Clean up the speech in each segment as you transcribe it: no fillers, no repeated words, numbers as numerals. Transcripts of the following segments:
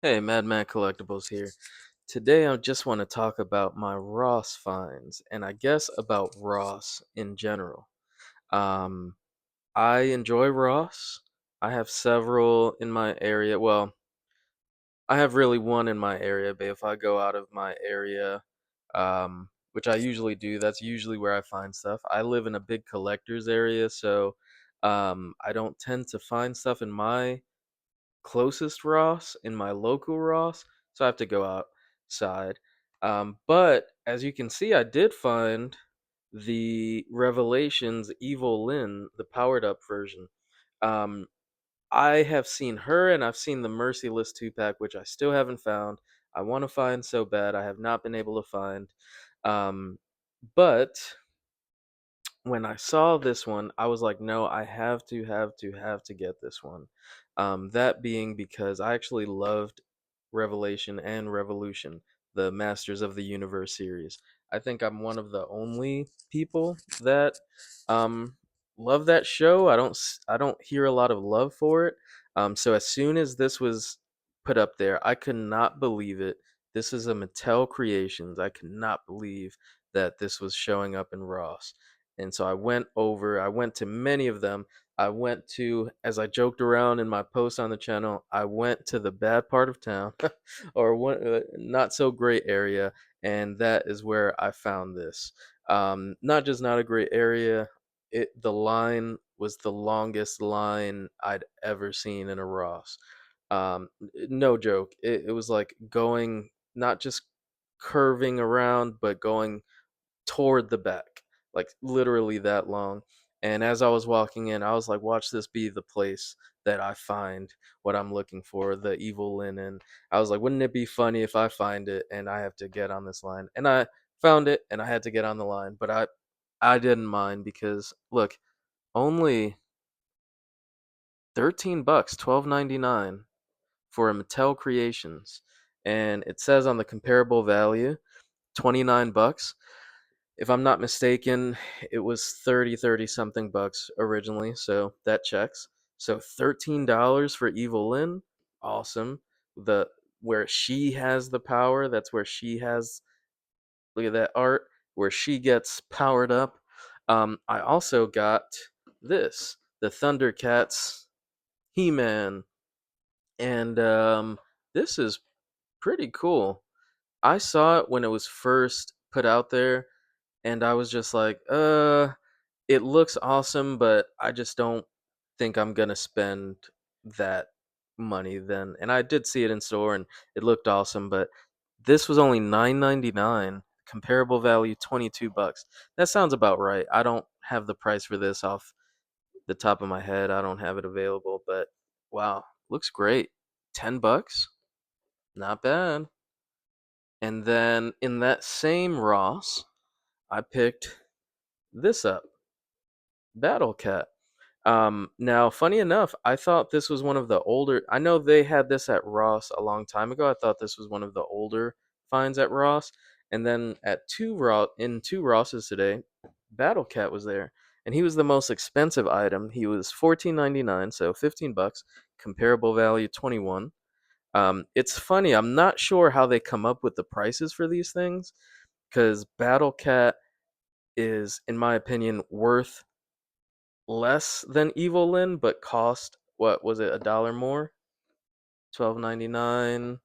Hey, Madman Collectibles here. Today I just want to talk about my Ross finds and I guess about Ross in general. Um, I enjoy Ross. I have several in my area. Well, I have really one in my area, but if I go out of my area, which I usually do, that's usually where I find stuff. I live in a big collectors area, so I don't tend to find stuff in my closest Ross in my local Ross, so I have to go outside. But as you can see, I did find the Revelations Evil Lyn, the powered up version. Um, I have seen her and I've seen the Merciless 2 pack, which I still haven't found. I want to find so bad. I have not been able to find. Um, but when I saw this one, I was like, no, I have to get this one. That being because I actually loved Revelation and Revolution, the Masters of the Universe series. I think I'm one of the only people that um, love that show. I don't hear a lot of love for it. So as soon as this was put up there, I could not believe it. This is a Mattel Creations. I could not believe that this was showing up in Ross. And so I went to many of them. I went to, as I joked around in my post on the channel, I went to the bad part of town or one not so great area, and that is where I found this. Not just not a great area, the line was the longest line I'd ever seen in a Ross. No joke. It was like going, not just curving around, but going toward the back, like literally that long. And as I was walking in, I was like, watch this be the place that I find what I'm looking for, the evil linen. I was like, wouldn't it be funny if I find it and I have to get on this line? And I found it and I had to get on the line, but I didn't mind because look, only 13 bucks, 12.99 for a Mattel Creations. And it says on the comparable value, 29 bucks. If I'm not mistaken, it was 30 something bucks originally, so that checks. So $13 for Evil Lyn, awesome. The Where she has the power, that's where she has, look at that art, where she gets powered up. I also got this, the Thundercats He-Man, and this is pretty cool. I saw it when it was first put out there, and I was just like, it looks awesome, but I just don't think I'm gonna spend that money then. And I did see it in store and it looked awesome, but this was only 9.99. Comparable value 22 bucks. That sounds about right. I don't have the price for this off the top of my head. I don't have it available, but wow, looks great. 10 bucks? Not bad. And then in that same Ross, I picked this up. Battle Cat. Now, funny enough, I thought this was one of the older. I know they had this at Ross a long time ago. I thought this was one of the older finds at Ross, and then at two Rosses today, Battle Cat was there, and he was the most expensive item. He was 14.99, so 15 bucks. Comparable value 21. It's funny. I'm not sure how they come up with the prices for these things, because Battle Cat is, in my opinion, worth less than Evil Lyn, but cost, what was it, $1 more? 12.99.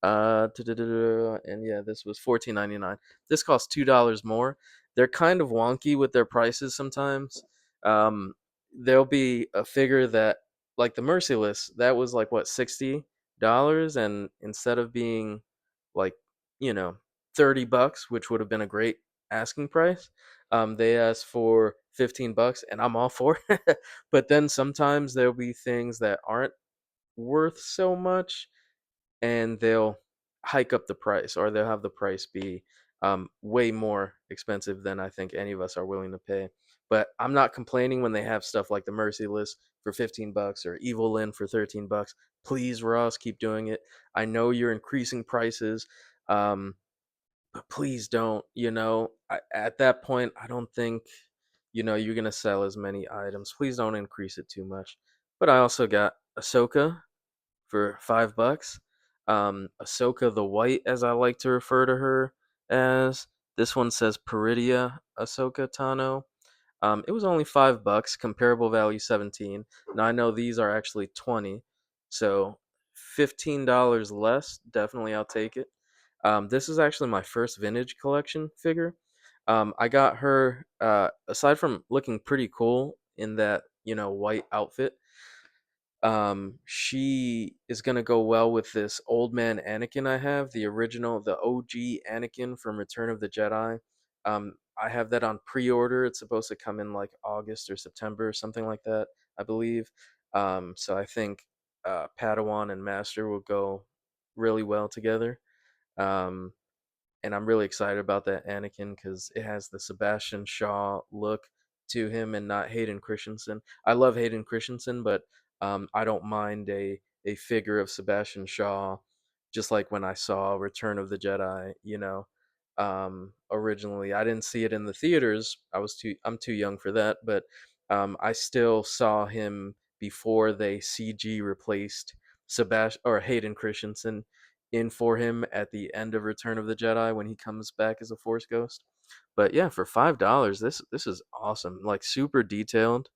And yeah, this was 14.99. This costs $2 more. They're kind of wonky with their prices sometimes. There'll be a figure that, like the Merciless, that was like what, $60, and instead of being like, you know, 30 bucks, which would have been a great asking price, they asked for 15 bucks, and I'm all for it. But then sometimes there'll be things that aren't worth so much, and they'll hike up the price, or they'll have the price be way more expensive than I think any of us are willing to pay. But I'm not complaining when they have stuff like the Merciless for 15 bucks or Evil Lyn for 13 bucks. Please, Ross, keep doing it. I know you're increasing prices, um, but please don't. At that point, I don't think you're gonna sell as many items. Please don't increase it too much. But I also got Ahsoka for 5 bucks. Ahsoka the White, as I like to refer to her as. This one says Peridia Ahsoka Tano. It was only $5, comparable value 17. Now I know these are actually 20, so $15 less. Definitely, I'll take it. This is actually my first vintage collection figure. I got her aside from looking pretty cool in that white outfit. She is gonna go well with this old man Anakin I have, the original, the OG Anakin from Return of the Jedi. I have that on pre-order. It's supposed to come in like August or September or something like that, I believe. So I think Padawan and Master will go really well together. Um, and I'm really excited about that Anakin because it has the Sebastian Shaw look to him and not Hayden Christensen. I love Hayden Christensen, but I don't mind a figure of Sebastian Shaw, just like when I saw Return of the Jedi. Originally I didn't see it in the theaters. I'm too young for that, but I still saw him before they CG replaced Sebastian or Hayden Christensen in for him at the end of Return of the Jedi when he comes back as a Force ghost. But yeah, for $5, this is awesome. Like super detailed,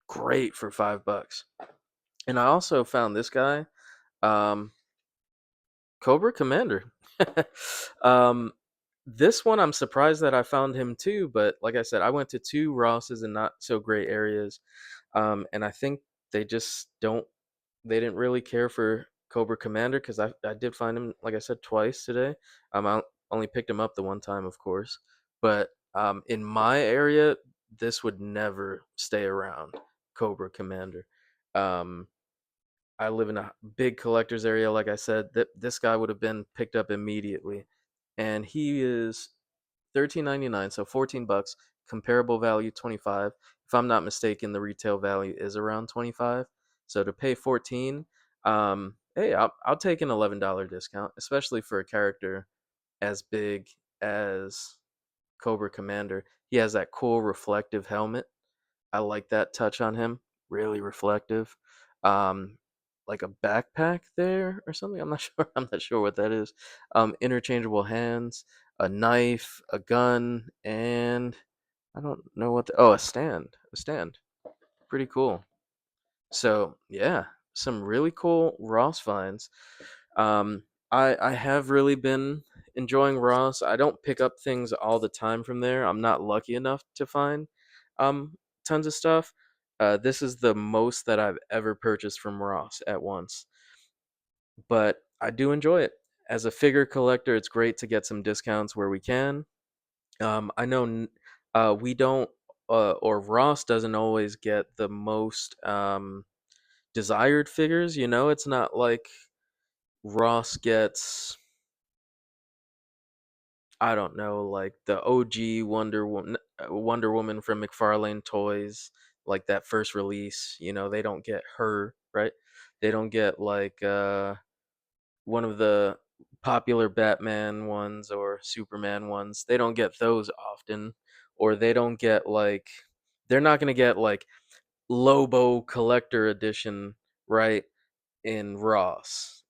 great for $5. And I also found this guy, um, Cobra Commander. um, this one I'm surprised that I found him too, but like I said, I went to two Rosses in not so great areas, and I think they just don't they didn't really care for Cobra Commander because I did find him, like I said, twice today. I only picked him up the one time, of course, but in my area, this would never stay around. Cobra Commander. Um, I live in a big collectors area, like I said. That this guy would have been picked up immediately, and he is 13.99, so $14. Comparable value 25. If I'm not mistaken, the retail value is around 25. So to pay 14, hey, I'll take an $11 discount, especially for a character as big as Cobra Commander. He has that cool reflective helmet. I like that touch on him. Really reflective. Um, like a backpack there or something. I'm not sure. I'm not sure what that is. Interchangeable hands, a knife, a gun, and I don't know what. Oh, a stand. A stand. Pretty cool. So yeah, some really cool Ross finds. Um, I have really been enjoying Ross. I don't pick up things all the time from there. I'm not lucky enough to find um tons of stuff. This is the most that I've ever purchased from Ross at once, but I do enjoy it. As a figure collector, it's great to get some discounts where we can. I know we don't, or Ross doesn't always get the most desired figures. It's not like Ross gets, I don't know, like the OG Wonder Woman from McFarlane Toys, like that first release. They don't get her, right. They don't get like one of the popular Batman ones or Superman ones. They don't get those often, or they don't get like they're not gonna get like Lobo Collector Edition, right, in Ross,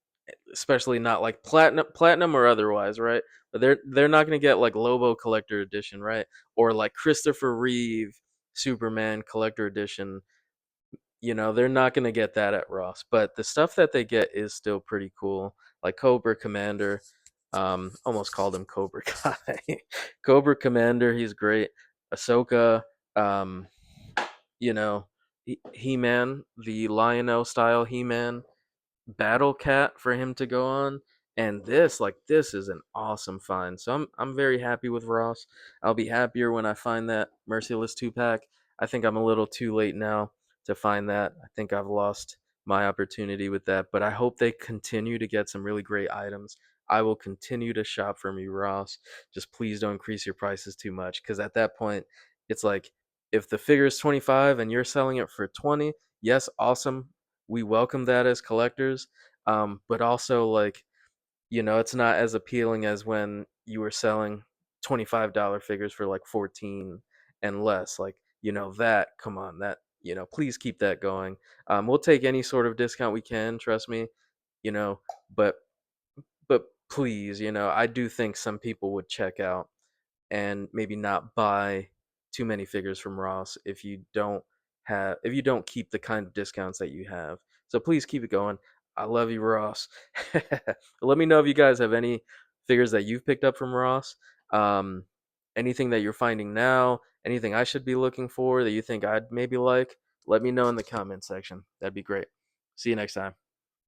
especially not like platinum or otherwise, right? But they're not gonna get like Lobo Collector Edition, right? Or like Christopher Reeve Superman Collector Edition. They're not gonna get that at Ross. But the stuff that they get is still pretty cool. Like Cobra Commander. Almost called him Cobra Kai. Cobra Commander, he's great. Ahsoka, um, you know, He-Man, the Lion-O style He-Man, Battle Cat for him to go on. And this is an awesome find. So I'm very happy with Ross. I'll be happier when I find that Merciless 2-pack. I think I'm a little too late now to find that. I think I've lost my opportunity with that, but I hope they continue to get some really great items. I will continue to shop from you, Ross. Just please don't increase your prices too much, cuz at that point it's like if the figure is 25 and you're selling it for 20, yes, awesome, we welcome that as collectors. But also like, it's not as appealing as when you were selling $25 figures for like 14 and less. Like, that, come on, that, please keep that going. We'll take any sort of discount we can, trust me. you know, but but please, I do think some people would check out and maybe not buy too many figures from Ross if you don't keep the kind of discounts that you have. So please keep it going. I love you, Ross. Let me know if you guys have any figures that you've picked up from Ross. Um, anything that you're finding now, anything I should be looking for that you think I'd maybe like, let me know in the comment section. That'd be great. See you next time.